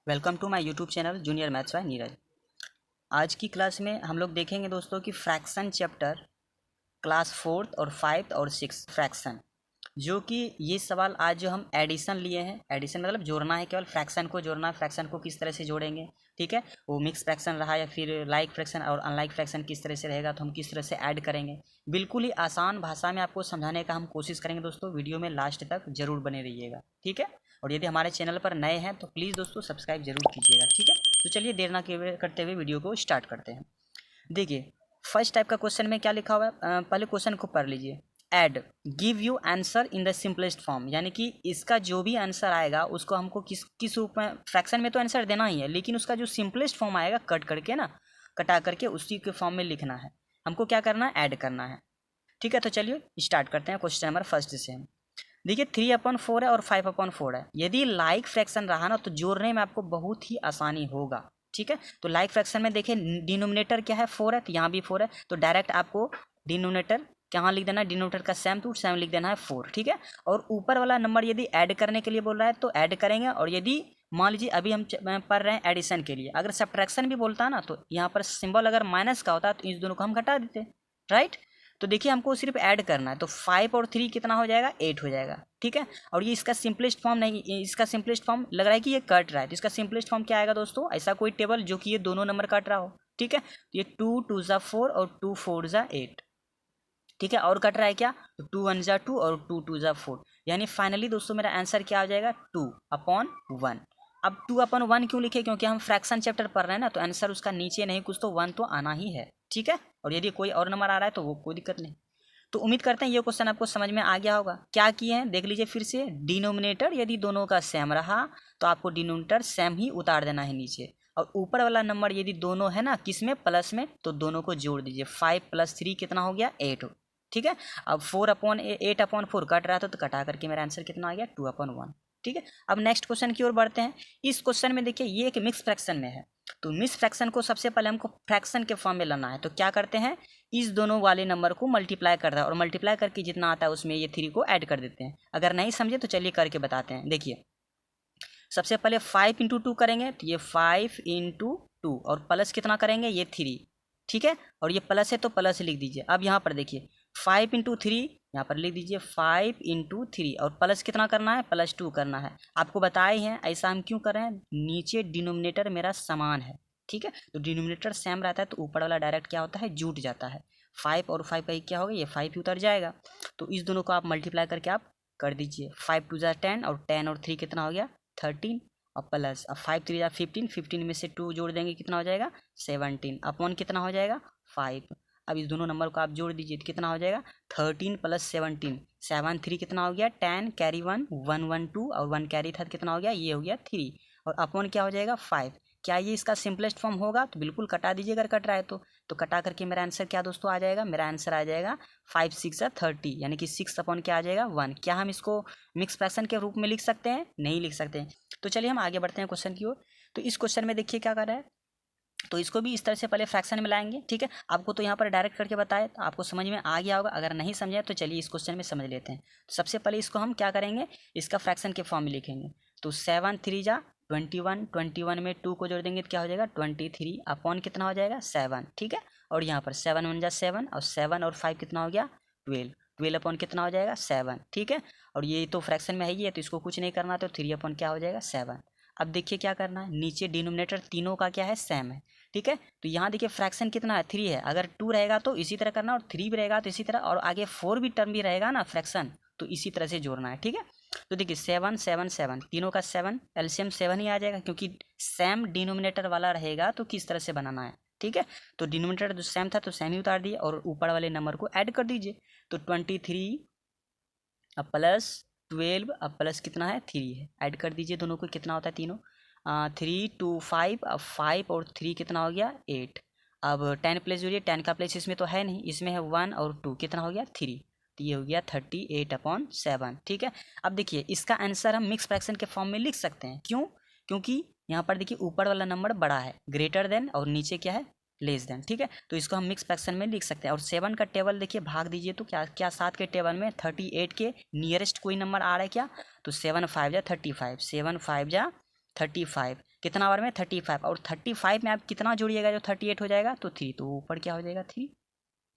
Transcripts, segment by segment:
Welcome to my YouTube channel junior maths by Neeraj. आज की class में हम लोग देखेंगे दोस्तों कि फ्रैक्शन चैप्टर क्लास 4th और 5th और 6th फ्रैक्शन, जो कि ये सवाल आज जो हम एडिशन लिए हैं, एडिशन मतलब जोड़ना है, केवल फ्रैक्शन को जोड़ना है। फ्रैक्शन को किस तरह से जोड़ेंगे, ठीक है, वो मिक्स फ्रैक्शन रहा या फिर लाइक फ्रैक्शन और अनलाइक फ्रैक्शन किस तरह से रहेगा, तो हम किस तरह से ऐड करेंगे, बिल्कुल ही आसान भाषा में आपको समझाने का हम कोशिश करेंगे दोस्तों। वीडियो में लास्ट तक जरूर बने रहिएगा, ठीक है। और यदि हमारे चैनल पर नए हैं तो प्लीज़ दोस्तों सब्सक्राइब जरूर कीजिएगा, ठीक है। तो चलिए देर ना करते हुए वीडियो को स्टार्ट करते हैं। देखिए, फर्स्ट टाइप का क्वेश्चन में क्या लिखा हुआ है, पहले क्वेश्चन को पढ़ लीजिए। Add give you answer in the simplest form, यानी कि इसका जो भी आंसर आएगा उसको हमको किस किस रूप में, फ्रैक्शन में तो आंसर देना ही है, लेकिन उसका जो सिंपलेस्ट फॉर्म आएगा कट करके ना, कटा करके उसी के फॉर्म में लिखना है। हमको क्या करना है, ऐड करना है, ठीक है। तो चलिए स्टार्ट करते हैं क्वेश्चन नंबर फर्स्ट से। देखिए 3/4 है और 5/4 है। यदि लाइक फ्रैक्शन रहा ना तो जोड़ने में आपको बहुत ही आसानी होगा, ठीक है। तो लाइक फ्रैक्शन में देखिए डिनोमिनेटर क्या है, 4 है, तो यहाँ भी 4 है, तो डायरेक्ट आपको डिनोमिनेटर कहाँ लिख देना है, डिनोमिनेटर का सेम टू सेम लिख देना है 4, ठीक है। और ऊपर वाला नंबर यदि ऐड करने के लिए बोल रहा है तो ऐड करेंगे, और यदि मान लीजिए अभी हम पढ़ रहे हैं एडिशन के लिए, अगर सब्ट्रैक्शन भी बोलता है ना तो यहाँ पर सिंबल अगर माइनस का होता है तो इस दोनों को हम घटा देते, राइट। तो देखिए हमको सिर्फ ऐड करना है, तो 5 और 3 कितना हो जाएगा, 8 हो जाएगा, ठीक है। और ये इसका सिंपलेस्ट फॉर्म नहीं, इसका सिंपलेस्ट फॉर्म लग रहा है कि ये कट रहा है, तो इसका सिंपलेस्ट फॉर्म क्या आएगा दोस्तों, ऐसा कोई टेबल जो कि ये दोनों नंबर कट रहा हो, ठीक है। तो ये 2 2 ज़ा 4 और 2 4 ज़ा 8, ठीक है। और कट रहा है क्या, तो 2 1 ज़ा 2 और 2 2 ज़ा 4, यानी फाइनली दोस्तों मेरा आंसर क्या हो जाएगा, 2/1। अब 2/1 क्यों लिखे, क्योंकि हम फ्रैक्शन चैप्टर पढ़ रहे हैं ना, तो आंसर उसका नीचे नहीं कुछ तो 1 तो आना ही है, ठीक है। और यदि कोई और नंबर आ रहा है तो वो कोई दिक्कत नहीं। तो उम्मीद करते हैं ये क्वेश्चन आपको समझ में आ गया होगा। क्या किए हैं देख लीजिए फिर से, डिनोमिनेटर यदि दोनों का सेम रहा तो आपको डिनोमिनेटर सेम ही उतार देना है नीचे, और ऊपर वाला नंबर यदि दोनों है ना किस में, प्लस में, तो दोनों को जोड़ दीजिए। 5 + 3 कितना हो गया, 8, ठीक है। अब 8/4 कट रहा था तो कटा करके मेरा आंसर कितना आ गया, 2/1, ठीक है। अब नेक्स्ट क्वेश्चन की ओर बढ़ते हैं। इस क्वेश्चन में देखिए ये एक मिक्स फ्रैक्शन में है, तो मिक्स फ्रैक्शन को सबसे पहले हमको फ्रैक्शन के फॉर्म में लाना है। तो क्या करते हैं, इस दोनों वाले नंबर को मल्टीप्लाई कर रहा है, और मल्टीप्लाई करके जितना आता है उसमें ये 3 को ऐड कर देते हैं। अगर नहीं समझे तो चलिए करके बताते हैं। देखिए सबसे पहले 5 × 2 करेंगे, तो ये 5 × 2, और प्लस कितना करेंगे, ये 3, ठीक है। और ये प्लस है तो प्लस लिख दीजिए। अब यहाँ पर देखिए 5 × 3, यहाँ पर लिख दीजिए 5 × 3, और प्लस कितना करना है, +2 करना है। आपको बताए हैं ऐसा हम क्यों कर रहे हैं, नीचे डिनोमिनेटर मेरा समान है, ठीक है। तो डिनोमिनेटर सेम रहता है तो ऊपर वाला डायरेक्ट क्या होता है, जुट जाता है। 5 और 5 का क्या होगा, ये 5 ही उतर जाएगा। तो इस दोनों को आप मल्टीप्लाई करके आप कर दीजिए। 5 2 ज़ा 10, और 10 और 3 कितना हो गया, 13, और प्लस अब 5 3 ज़ा 15, 15 में से 2 जोड़ देंगे कितना हो जाएगा, 17, अपॉन कितना हो जाएगा, 5। अब इस दोनों नंबर को आप जोड़ दीजिए तो कितना हो जाएगा, 13 + 17, 7 3 कितना हो गया, 10, कैरी 1 1 1 2, और 1 कैरी था कितना हो गया, ये हो गया 3, और अपॉन क्या हो जाएगा, 5। क्या ये इसका सिंपलेस्ट फॉर्म होगा, तो बिल्कुल कटा दीजिए अगर कट रहा है तो कटा करके मेरा आंसर क्या दोस्तों आ जाएगा, मेरा आंसर आ जाएगा 5 6 30, यानी कि 6 अपॉन क्या आ जाएगा, 1। क्या हम इसको मिक्स फ्रैक्शन के रूप में लिख सकते हैं, नहीं लिख सकते हैं। तो चलिए हम आगे बढ़ते हैं क्वेश्चन की ओर। तो इस क्वेश्चन में देखिए क्या कर रहा है, तो इसको भी इस तरह से पहले फ्रैक्शन में लाएंगे, ठीक है। आपको तो यहाँ पर डायरेक्ट करके बताए तो आपको समझ में आ गया होगा, अगर नहीं समझे तो चलिए इस क्वेश्चन में समझ लेते हैं। तो सबसे पहले इसको हम क्या करेंगे, इसका फ्रैक्शन के फॉर्म में लिखेंगे। तो 7 3 ज़ा 21, 21 में 2 को जोड़ देंगे तो क्या हो जाएगा, 23, अपॉन कितना हो जाएगा, 7, ठीक है। और यहाँ पर 7 1 ज़ा 7, और 7 और 5 कितना हो गया, 12, 12 अपॉन कितना हो जाएगा, 7, ठीक है। और ये तो फ्रैक्शन में है ही है तो इसको कुछ नहीं करना, तो 3 अपॉन क्या हो जाएगा, 7। अब देखिए क्या करना है, नीचे डिनोमिनेटर तीनों का क्या है, सेम है, ठीक है। तो यहाँ देखिए फ्रैक्शन कितना है, 3 है। अगर 2 रहेगा तो इसी तरह करना, और 3 भी रहेगा तो इसी तरह, और आगे 4 भी टर्म भी रहेगा ना फ्रैक्शन, तो इसी तरह से जोड़ना है, ठीक है। तो देखिए 7 7 7, तीनों का 7, एलसीएम 7 ही आ जाएगा, क्योंकि सेम डिनोमिनेटर वाला रहेगा तो किस तरह से बनाना है, ठीक है। तो डिनोमिनेटर जो सेम था तो सेम ही उतार दिए, और ऊपर वाले नंबर को ऐड कर दीजिए। तो 23 अब प्लस 12, अब प्लस कितना है, 3 है, ऐड कर दीजिए दोनों को, कितना होता है तीनों, 3 2 5, अब 5 और 3 कितना हो गया, 8। अब 10 प्लेस जोड़िए, 10 का प्लेस इसमें तो है नहीं, इसमें है 1 और 2, कितना हो गया, 3, तो ये हो गया 38/7, ठीक है। अब देखिए इसका आंसर हम मिक्स फ्रैक्शन के फॉर्म में लिख सकते हैं, क्यों, क्योंकि यहाँ पर देखिए ऊपर वाला नंबर बड़ा है, ग्रेटर देन, और नीचे क्या है, लेस देन, ठीक है। तो इसको हम मिक्स फ्रैक्शन में लिख सकते हैं। और 7 का टेबल देखिए भाग दीजिए तो क्या क्या 7 के टेबल में 38 के नियरेस्ट कोई नंबर आ रहा है क्या, तो 7 5 ज़ा 35, 7 5 ज़ा 35 कितना बार में 35, और 35 में आप कितना जोड़िएगा जो 38 हो जाएगा तो 3, तो ऊपर क्या हो जाएगा 3।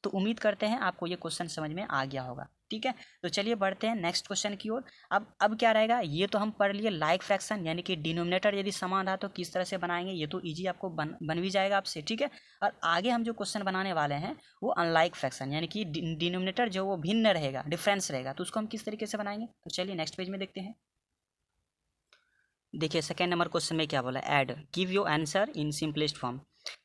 तो उम्मीद करते हैं आपको ये क्वेश्चन समझ में आ गया होगा। ठीक है, तो चलिए बढ़ते हैं नेक्स्ट क्वेश्चन की ओर। अब क्या रहेगा, ये तो हम पढ़ लिए लाइक फ्रैक्शन, यानी कि डिनोमिनेटर यदि समान रहा तो किस तरह से बनाएंगे, ये तो इजी आपको बन भी जाएगा आपसे। ठीक है, और आगे हम जो क्वेश्चन बनाने वाले हैं वो अनलाइक फ्रैक्शन, यानी कि डिनोमिनेटर जो वो भिन्न रहेगा, डिफरेंस रहेगा, तो उसको हम किस तरीके से बनाएंगे। तो चलिए नेक्स्ट पेज में देखते हैं। देखिए सेकेंड नंबर क्वेश्चन में क्या बोला, add give your answer in simplest form.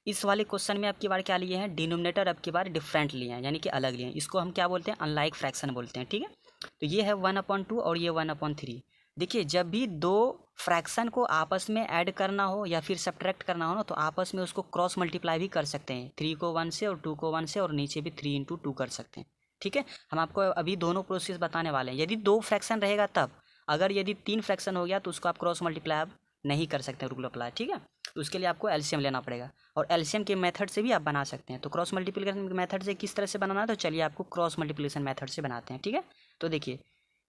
इस वाले क्वेश्चन में अब की बार क्या लिए हैं, डिनोमिनेटर अब की बार डिफरेंट लिए हैं, यानी कि अलग लिए हैं। इसको हम क्या बोलते हैं, अनलाइक फ्रैक्शन बोलते हैं। ठीक है, तो ये है 1/2 और ये 1/3। देखिए जब भी दो फ्रैक्शन को आपस में ऐड करना हो या फिर सब्ट्रैक्ट करना हो ना, तो आपस में उसको क्रॉस मल्टीप्लाई भी कर सकते हैं। 3 को 1 से और 2 को 1 से, और नीचे भी 3 × 2 कर सकते हैं। ठीक है, हम आपको अभी दोनों प्रोसेस बताने वाले हैं। यदि 2 फ्रैक्शन रहेगा तब, अगर यदि 3 फ्रैक्शन हो गया तो उसको आप क्रॉस मल्टीप्लाई आप नहीं कर सकते रूल अप्लाई। ठीक है, तो उसके लिए आपको एलसीएम लेना पड़ेगा, और एलसीएम के मेथड से भी आप बना सकते हैं। तो क्रॉस मल्टीप्लिकेशन के मेथड से किस तरह से बनाना है, तो चलिए आपको क्रॉस मल्टीप्लिकेशन मेथड से बनाते हैं। ठीक है, तो देखिए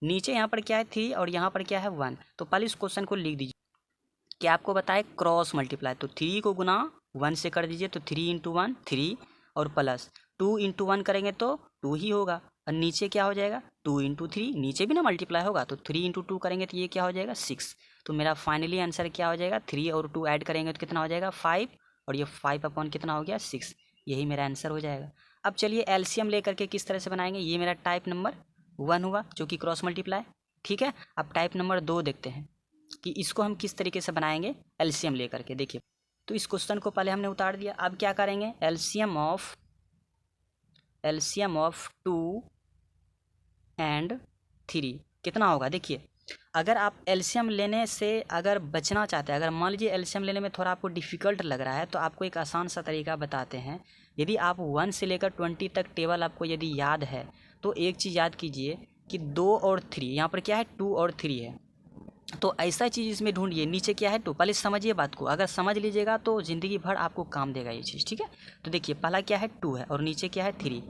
नीचे यहाँ पर क्या है 3 और यहाँ पर क्या है 1, तो पहले इस क्वेश्चन को लिख दीजिए कि आपको बताए क्रॉस मल्टीप्लाई। तो 3 को गुना 1 से कर दीजिए, तो 3 × 1 3, और प्लस 2 × 1 करेंगे तो 2 ही होगा, और नीचे क्या हो जाएगा 2 × 3, नीचे भी ना मल्टीप्लाई होगा, तो 3 × 2 करेंगे तो ये क्या हो जाएगा 6। तो मेरा फाइनली आंसर क्या हो जाएगा, 3 और 2 ऐड करेंगे तो कितना हो जाएगा 5, और ये 5 अपॉन कितना हो गया 6, यही मेरा आंसर हो जाएगा। अब चलिए एलसीएम लेकर के किस तरह से बनाएंगे, ये मेरा टाइप नंबर 1 हुआ जो कि क्रॉस मल्टीप्लाई। ठीक है, अब टाइप नंबर 2 देखते हैं कि इसको हम किस तरीके से बनाएंगे एलसीएम लेकर के। देखिए तो इस क्वेश्चन को पहले हमने उतार दिया, अब क्या करेंगे, एलसीएम ऑफ 2 एंड 3 कितना होगा। देखिए अगर आप एलसीएम लेने से अगर बचना चाहते हैं, अगर मान लीजिए एलसीएम लेने में थोड़ा आपको डिफ़िकल्ट लग रहा है, तो आपको एक आसान सा तरीका बताते हैं। यदि आप 1 से लेकर 20 तक टेबल आपको यदि याद है, तो एक चीज़ याद कीजिए कि 2 और 3, यहाँ पर क्या है 2 और 3 है, तो ऐसा चीज़ इसमें ढूंढिए। नीचे क्या है 2, पहले समझिए बात को, अगर समझ लीजिएगा तो ज़िंदगी भर आपको काम देगा ये चीज़। ठीक है, तो देखिए पहला क्या है 2 है और नीचे क्या है 3।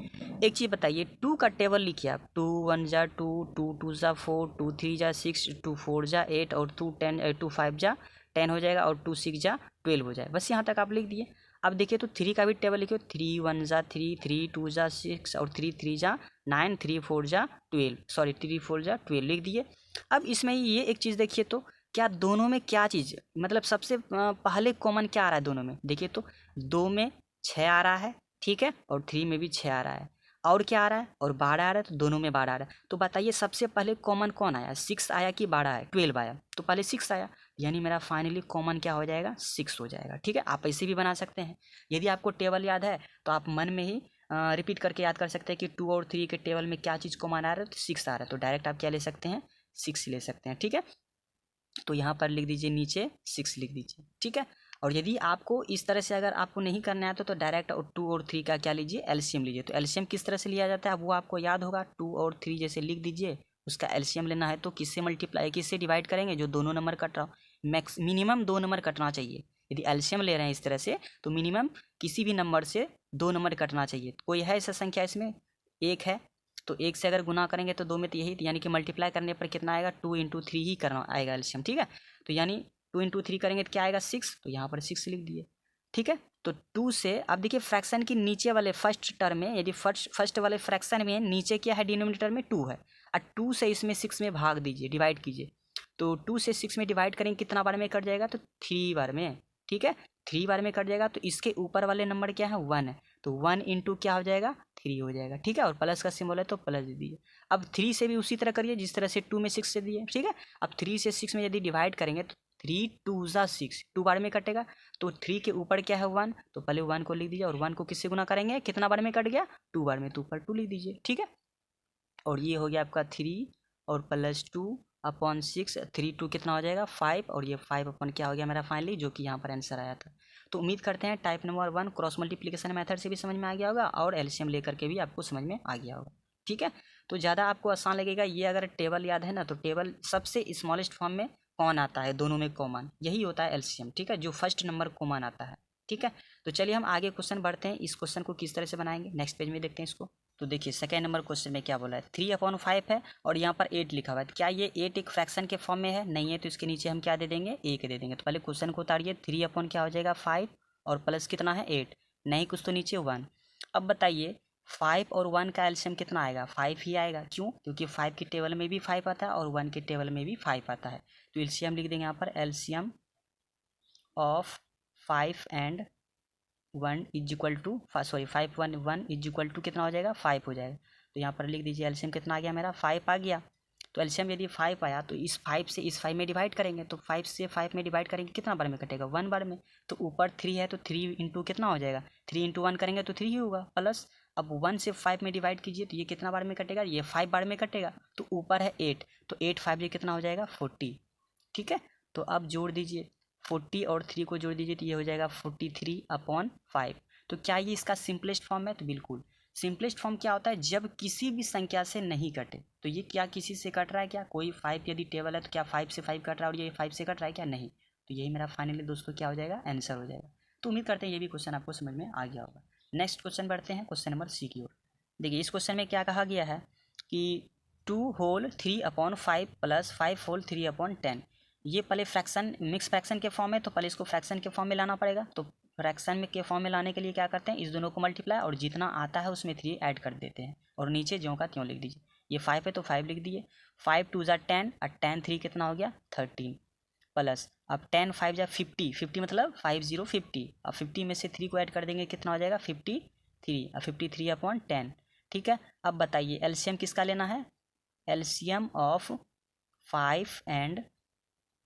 एक चीज़ बताइए, 2 का टेबल लिखिए आप, 2 1 जा 2, 2 2 जा 4, 2 3 जा 6, 2 4 जा 8, और 2 5 जा 10 हो जाएगा, और 2 6 जा 12 हो जाए। बस यहाँ तक आप लिख दिए। अब देखिए तो 3 का भी टेबल लिखिए, 3 1 जा 3, 3 2 जा 6, और 3 3 जा 9, 3 4 जा 12, सॉरी 3 4 जा 12 लिख दिए। अब इसमें ये एक चीज़ देखिए, तो क्या दोनों में क्या चीज़, मतलब सबसे पहले कॉमन क्या आ रहा है दोनों में, देखिए तो 2 में 6 आ रहा है, ठीक है, और 3 में भी 6 आ रहा है, और क्या आ रहा है, और 12 आ रहा है, तो दोनों में 12 आ रहा है। तो बताइए सबसे पहले कॉमन कौन आया, 6 आया कि 12 आया, 12 आया, तो पहले 6 आया, यानी मेरा फाइनली कॉमन क्या हो जाएगा 6 हो जाएगा। ठीक है, आप ऐसे भी बना सकते हैं। यदि आपको टेबल याद है तो आप मन में ही रिपीट करके याद कर सकते हैं कि 2 और 3 के टेबल में क्या चीज़ कॉमन आ रहा है, तो 6 आ रहा है, तो डायरेक्ट आप क्या ले सकते हैं 6 ले सकते हैं। ठीक है, तो यहाँ पर लिख दीजिए, नीचे 6 लिख दीजिए। ठीक है, और यदि आपको इस तरह से अगर आपको नहीं करना है तो डायरेक्ट 2 और 3 का क्या लीजिए एलसीएम लीजिए। तो एलसीएम किस तरह से लिया जाता है वो आपको याद होगा, 2 और 3 जैसे लिख दीजिए, उसका एलसीएम लेना है तो किससे मल्टीप्लाई, किससे डिवाइड करेंगे, जो दोनों नंबर कट रहा हो, मिनिमम 2 नंबर कटना चाहिए। यदि एलसीएम ले रहे हैं इस तरह से तो मिनिमम किसी भी नंबर से 2 नंबर कटना चाहिए। कोई है ऐसा संख्या इसमें, एक है, तो 1 से अगर गुना करेंगे तो 2 में तो यही, यानी कि मल्टीप्लाई करने पर कितना आएगा 2 × 3 ही करना आएगा एलसीएम। ठीक है, तो यानी 2 × 3 करेंगे तो क्या आएगा 6, तो यहाँ पर 6 लिख दिए। ठीक है, तो 2 से अब देखिए फ्रैक्शन की नीचे वाले फर्स्ट टर्म में, यदि फर्स्ट वाले फ्रैक्शन में नीचे क्या है डिनोमिनेटर में 2 है, और 2 से इसमें 6 में भाग दीजिए, डिवाइड कीजिए, तो 2 से 6 में डिवाइड करेंगे कितना बार में कट जाएगा, तो 3 बार में। ठीक है, 3 बार में कट जाएगा, तो इसके ऊपर वाले नंबर क्या है 1 है, तो 1 × क्या हो जाएगा 3 हो जाएगा। ठीक है, और प्लस का सिंबल है तो प्लस दे दीजिए। अब 3 से भी उसी तरह करिए जिस तरह से 2 में 6 से दिए। ठीक है, अब 3 से 6 में यदि डिवाइड करेंगे तो 3 2 जा 6, 2 बार में कटेगा, तो 3 के ऊपर क्या है 1, तो पहले 1 को लिख दीजिए, और 1 को किससे गुना करेंगे, कितना बार में कट गया 2 बार में, तो ऊपर 2 लिख दीजिए। ठीक है, और ये हो गया आपका 3 और +2/6, 3 2 कितना हो जाएगा 5, और ये 5 अपन क्या हो गया मेरा फाइनली, जो कि यहाँ पर आंसर आया था। तो उम्मीद करते हैं type number 1 cross multiplication method से भी समझ में आ गया होगा, और एलसीएम लेकर के भी आपको समझ में आ गया होगा। ठीक है, तो ज़्यादा आपको आसान लगेगा ये, अगर टेबल याद है ना, तो टेबल सबसे स्मॉलेस्ट फॉर्म में कौन आता है, दोनों में कॉमन, यही होता है एलसीएम। ठीक है, जो फर्स्ट नंबर कॉमन आता है। ठीक है। तो चलिए हम आगे क्वेश्चन बढ़ते हैं। इस क्वेश्चन को किस तरह से बनाएंगे नेक्स्ट पेज में देखते हैं इसको। तो देखिए सेकेंड नंबर क्वेश्चन में क्या बोला है, 3/5 है और यहाँ पर 8 लिखा हुआ है। क्या ये 8 एक फ्रैक्शन के फॉर्म में है? नहीं है, तो इसके नीचे हम क्या दे देंगे, 1 दे देंगे। तो पहले क्वेश्चन को उतारिए, 3 क्या हो जाएगा 5 और प्लस कितना है 8, नहीं कुछ तो नीचे 1। अब बताइए 5 और 1 का एलसीएम कितना आएगा, 5 ही आएगा। क्यों? क्योंकि 5 की टेबल में भी 5 आता है और 1 के टेबल में भी 5 आता है। तो एलसीएम लिख देंगे यहाँ पर, LCM of 5 and 1 is equal to 5 1 is equal to कितना हो जाएगा 5 हो जाएगा। तो यहाँ पर लिख दीजिए एलसीएम कितना आ गया मेरा 5 आ गया। तो एलसीएम यदि 5 आया तो इस 5 से इस 5 में डिवाइड करेंगे, तो 5 से 5 में डिवाइड करेंगे कितना बार में कटेगा 1 बार में। तो ऊपर 3 है तो 3 इंटू कितना हो जाएगा, 3 इंटू 1 करेंगे तो 3 ही होगा प्लस। अब 1 से 5 में डिवाइड कीजिए तो ये कितना बार में कटेगा, ये 5 बार में कटेगा। तो ऊपर है 8, तो 8 5 ये कितना हो जाएगा 40। ठीक है, तो अब जोड़ दीजिए 40 और 3 को जोड़ दीजिए तो ये हो जाएगा 43/5। तो क्या ये इसका सिंपलेस्ट फॉर्म है? तो बिल्कुल। सिंपलेस्ट फॉर्म क्या होता है, जब किसी भी संख्या से नहीं कटे। तो ये क्या किसी से कट रहा है क्या, कोई 5 यदि टेबल है तो क्या 5 से 5 कट रहा है और ये 5 से कट रहा है क्या, नहीं। तो यही मेरा फाइनली दोस्तों क्या हो जाएगा, आंसर हो जाएगा। तो उम्मीद करते हैं ये भी क्वेश्चन आपको समझ में आ गया होगा। नेक्स्ट क्वेश्चन बढ़ते हैं, क्वेश्चन नंबर सी की ओर। देखिए इस क्वेश्चन में क्या कहा गया है कि 2/3/5 प्लस 5/3/10। ये पहले फ्रैक्शन मिक्स फ्रैक्शन के फॉर्म है, तो पहले इसको फ्रैक्शन के फॉर्म में लाना पड़ेगा। तो फ्रैक्शन में के फॉर्म में लाने के लिए क्या करते हैं, इस दोनों को मल्टीप्लाई और जितना आता है उसमें 3 ऐड कर देते हैं और नीचे ज्यों का त्यों लिख दीजिए। ये 5 है तो 5 लिख दिए, 5 2 ज़ा 10 और 10 3 कितना हो गया 13 प्लस। अब 10 5 ज़ा 50, 50 मतलब 50 अब 50 में से 3 को ऐड कर देंगे कितना हो जाएगा 53 और 53/10। ठीक है, अब बताइए एलसीएम किसका लेना है, LCM of 5 and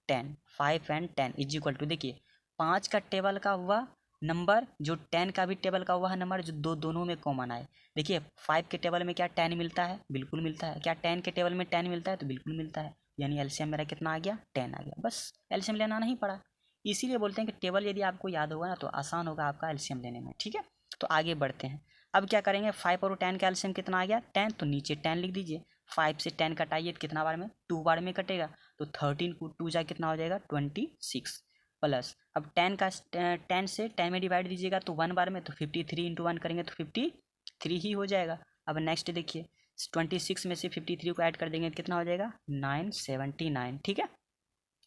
10 is equal to, देखिए 5 का टेबल का हुआ नंबर जो 10 का भी टेबल का हुआ है नंबर जो दोनों में कॉमन आए। देखिए 5 के टेबल में क्या 10 मिलता है, बिल्कुल मिलता है। क्या 10 के टेबल में 10 मिलता है, तो बिल्कुल मिलता है। यानी एलसीएम मेरा कितना आ गया 10 आ गया, बस एलसीएम लेना नहीं पड़ा। इसीलिए बोलते हैं कि टेबल यदि आपको याद होगा ना तो आसान होगा आपका एलसीएम लेने में। ठीक है, तो आगे बढ़ते हैं। अब क्या करेंगे 5 और 10 का एलसीएम कितना आ गया 10, तो नीचे 10 लिख दीजिए। 5 से 10 कटाइए तो कितना बार में 2 बार में कटेगा। तो 13 को 2 जा कितना हो जाएगा 26 प्लस। अब 10 का 10 से 10 में डिवाइड दीजिएगा तो 1 बार में, तो 53 इंटू 1 करेंगे तो 53 ही हो जाएगा। अब नेक्स्ट देखिए 26 में से 53 को ऐड कर देंगे कितना हो जाएगा 979। ठीक है,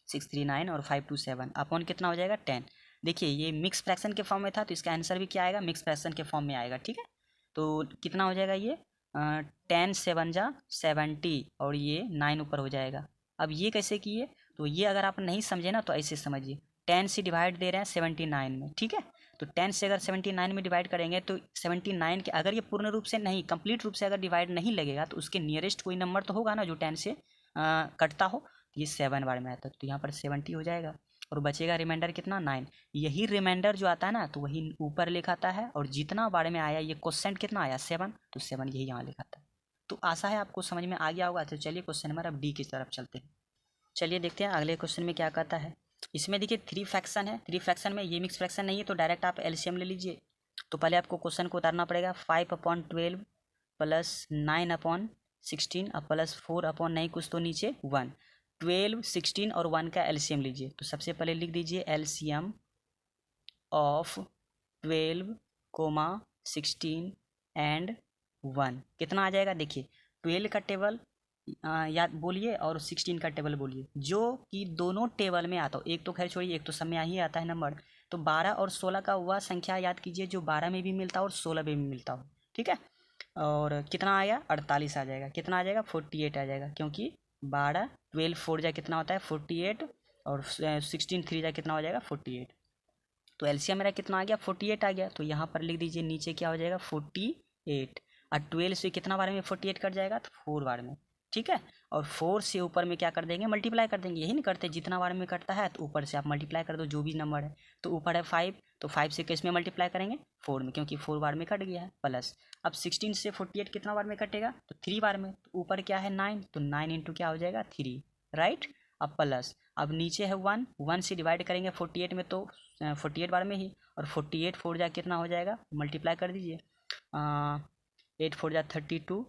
639 और 527 अपॉन कितना हो जाएगा 10। देखिए ये मिक्स फ्रैक्शन के फॉर्म में था तो इसका आंसर भी क्या आएगा, मिक्स फ्रैक्शन के फॉर्म में आएगा। ठीक है, तो कितना हो जाएगा ये 10 7 जा 70 और ये 9 ऊपर हो जाएगा। अब ये कैसे किए, तो ये अगर आप नहीं समझे ना तो ऐसे समझिए, 10 से डिवाइड दे रहे हैं 79 में। ठीक है, तो 10 से अगर 79 में डिवाइड करेंगे तो 79 के अगर ये पूर्ण रूप से नहीं कंप्लीट रूप से अगर डिवाइड नहीं लगेगा तो उसके नियरेस्ट कोई नंबर तो होगा ना जो 10 से कटता हो। ये 7 बार में आता है तो यहाँ पर 70 हो जाएगा और बचेगा रिमाइंडर कितना 9। यही रिमाइंडर जो आता है ना तो वही ऊपर लिखाता है और जितना बार में आया ये क्वेश्चन कितना आया 7, तो 7 यही यहाँ लिखाता है। तो आशा है आपको समझ में आ गया होगा। तो चलिए क्वेश्चन नंबर अब डी की तरफ चलते हैं। चलिए देखते हैं अगले क्वेश्चन में क्या कहता है। इसमें देखिए 3 फ्रैक्शन है, 3 फ्रैक्शन में ये मिक्स फ्रैक्शन नहीं है तो डायरेक्ट आप एलसीएम ले लीजिए। तो पहले आपको क्वेश्चन को उतारना पड़ेगा, 5/12 प्लस 9/16 और प्लस 4/9 कुछ तो नीचे 1, 12 16 और 1 का एलसीएम लीजिए। तो सबसे पहले लिख दीजिए एलसीएम ऑफ 12, 16 एंड 1 कितना आ जाएगा। देखिए 12 का टेबल याद बोलिए और 16 का टेबल बोलिए, जो कि दोनों टेबल में आता हो। एक तो खैर छोड़िए, एक तो सब में ही आता है नंबर। तो 12 और 16 का वह संख्या याद कीजिए जो 12 में भी मिलता हो और 16 में भी मिलता हो। ठीक है, और कितना आएगा 48 आ जाएगा। कितना आ जाएगा 48 आ जाएगा, क्योंकि 12 12 4 जा कितना होता है 48 और 16 3 जा कितना हो जाएगा 48। तो एलसीएम मेरा कितना आ गया 48 आ गया। तो यहाँ पर लिख दीजिए नीचे क्या हो जाएगा 48 और 12 से कितना बार में 48 कट जाएगा तो 4 बार में। ठीक है, और 4 से ऊपर में क्या कर देंगे मल्टीप्लाई कर देंगे। यही नहीं करते, जितना बार में कटता है तो ऊपर से आप मल्टीप्लाई कर दो जो भी नंबर है। तो ऊपर है 5 तो 5 से किस में मल्टीप्लाई करेंगे 4 में, क्योंकि 4 बार में कट गया है प्लस। अब 16 से 48 कितना बार में कटेगा तो 3 बार में। तो ऊपर क्या है 9 तो 9 इंटू क्या हो जाएगा 3, राइट। अब प्लस, अब नीचे है 1 से डिवाइड करेंगे 48 में तो 48 बार में ही, और 48 4 जा कितना हो जाएगा मल्टीप्लाई कर दीजिए। 8 4 जा 32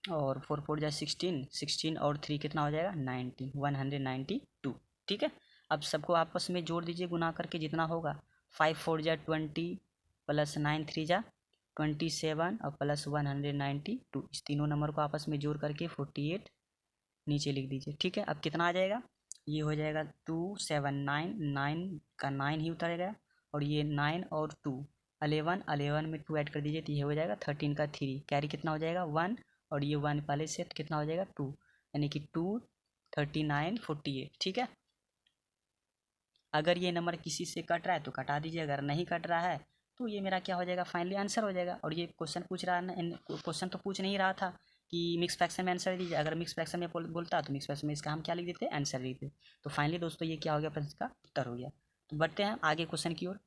और 4 4 जा 16 और 3 कितना हो जाएगा 192। ठीक है, अब सबको आपस में जोड़ दीजिए गुना करके जितना होगा 5 4 जा 20 प्लस 9 3 जा 27 और प्लस 192, इस तीनों नंबर को आपस में जोड़ करके 48 नीचे लिख दीजिए। ठीक है, अब कितना आ जाएगा, ये हो जाएगा 279, 9 का 9 ही उतरेगा और ये 9 और 2 11, 11 में 2 ऐड कर दीजिए तो ये हो जाएगा 13 का 3, कैरी कितना हो जाएगा 1 और ये 1 पहले से कितना हो जाएगा 2, यानी कि 2 39 48। ठीक है, अगर ये नंबर किसी से कट रहा है तो कटा दीजिए, अगर नहीं कट रहा है तो ये मेरा क्या हो जाएगा, फाइनली आंसर हो जाएगा। और ये क्वेश्चन पूछ रहा है, क्वेश्चन तो पूछ नहीं रहा था कि मिक्स फ्रैक्शन में आंसर दीजिए, अगर मिक्स फ्रैक्शन में बोलता तो मिक्स फ्रैक्शन में इसका हम क्या लिख देते, आंसर लिख देते। तो फाइनली दोस्तों ये क्या हो गया, प्रश्न का उत्तर हो गया। तो बढ़ते हैं आगे क्वेश्चन की ओर।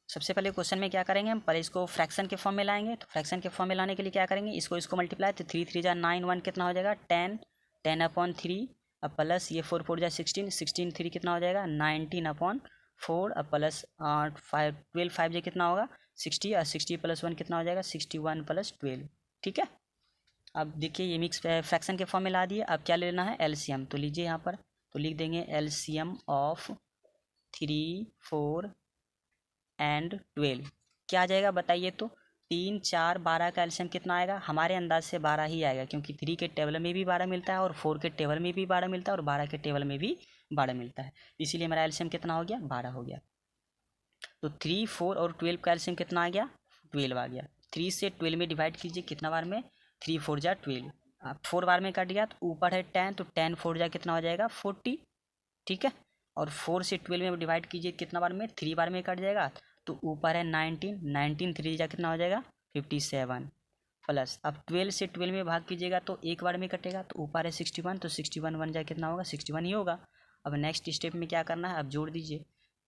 सबसे पहले क्वेश्चन में क्या करेंगे हम, पहले इसको फ्रैक्शन के फॉर्म में लाएंगे। तो फ्रैक्शन के फॉर्म में लाने के लिए क्या करेंगे, इसको मल्टीप्लाई, तो 3 3 जा 9, 1 कितना हो जाएगा 10, 10/3 अब प्लस ये 4 4 जा 16, 16 3 कितना हो जाएगा 19/4 अब प्लस 5 12 5 जे कितना होगा 60 और 60 + 1 कितना हो जाएगा 61 + 12। ठीक है, अब देखिए ये मिक्स फ्रैक्शन के फॉर्म में ला दिए। अब क्या लेना है, एलसीएम। तो लीजिए यहाँ पर, तो लिख देंगे एलसीएम ऑफ 3 4 एंड 12 क्या आ जाएगा बताइए। तो 3 4 12 का एलसीएम कितना आएगा, हमारे अंदाज से 12 ही आएगा, क्योंकि 3 के टेबल में भी 12 मिलता है और 4 के टेबल में भी 12 मिलता है और 12 के टेबल में भी 12 मिलता है, इसीलिए मेरा एलसीएम कितना हो गया 12 हो गया। तो 3 4 और 12 का एलसीएम कितना आ गया 12 आ गया। 3 से 12 में डिवाइड कीजिए, कितना बार में 3 4 जा 12, 4 बार में कट गया तो ऊपर है 10, तो 10 4 जा कितना हो जाएगा 40। ठीक है, और 4 से 12 में डिवाइड कीजिए, कितना बार में 3 बार में कट जाएगा, तो ऊपर है 19, 19 3 जा कितना हो जाएगा 57 प्लस, अब 12 से 12 में भाग कीजिएगा तो एक बार में कटेगा, तो ऊपर है 61, तो 61 1 जा कितना होगा 61 ही होगा। अब नेक्स्ट स्टेप में क्या करना है, अब जोड़ दीजिए,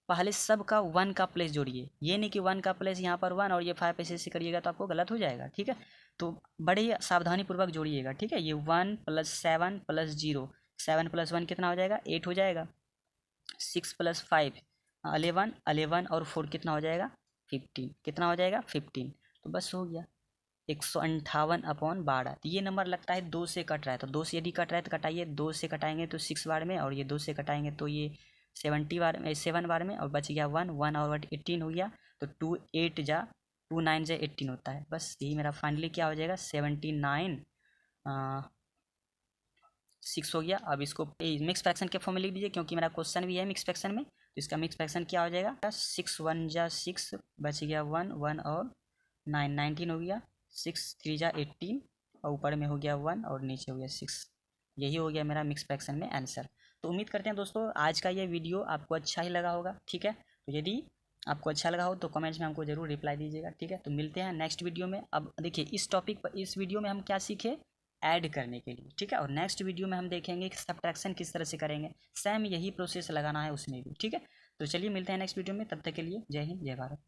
पहले सब का 1 का प्लेस जोड़िए, ये नहीं कि 1 का प्लेस यहाँ पर 1 और ये 5 ऐसे करिएगा तो आपको गलत हो जाएगा। ठीक है, तो बड़े ही सावधानी पूर्वक जोड़िएगा। ठीक है, ये 1 + 7 + 0, 7 + 1 कितना हो जाएगा 8 हो जाएगा, 6 + 5 11, 11 और 4 कितना हो जाएगा 15, कितना हो जाएगा 15। तो बस हो गया 158/12। तो ये नंबर लगता है 2 से कट रहा है, तो 2 से यदि कट रहा है तो कटाइए, 2 से कटाएंगे तो 6 बार में, और ये 2 से कटाएंगे तो ये 7 बार में, और बच गया 1 1 और 18 हो गया, तो 2 8 जा 2 9 जा 18 होता है। बस यही मेरा फाइनली क्या हो जाएगा 79 6 हो गया। अब इसको मिक्स फ्रैक्शन के फॉर्म में लिख दीजिए, क्योंकि मेरा क्वेश्चन भी है मिक्स फ्रैक्शन में, तो इसका मिक्स फ्रैक्शन क्या हो जाएगा 6 1 जा 6, बच गया 1 1 और 9 19 हो गया, 6 3 जा 18 और ऊपर में हो गया 1 और नीचे हो गया 6। यही हो गया मेरा मिक्स फ्रैक्शन में आंसर। तो उम्मीद करते हैं दोस्तों आज का ये वीडियो आपको अच्छा ही लगा होगा। ठीक है, तो यदि आपको अच्छा लगा हो तो कमेंट्स में हमको ज़रूर रिप्लाई दीजिएगा। ठीक है, तो मिलते हैं नेक्स्ट वीडियो में। अब देखिए इस टॉपिक पर, इस वीडियो में हम क्या सीखे, ऐड करने के लिए। ठीक है, और नेक्स्ट वीडियो में हम देखेंगे कि सब्ट्रैक्शन किस तरह से करेंगे, सेम यही प्रोसेस लगाना है उसमें भी। ठीक है, तो चलिए मिलते हैं नेक्स्ट वीडियो में, तब तक के लिए जय हिंद जय भारत।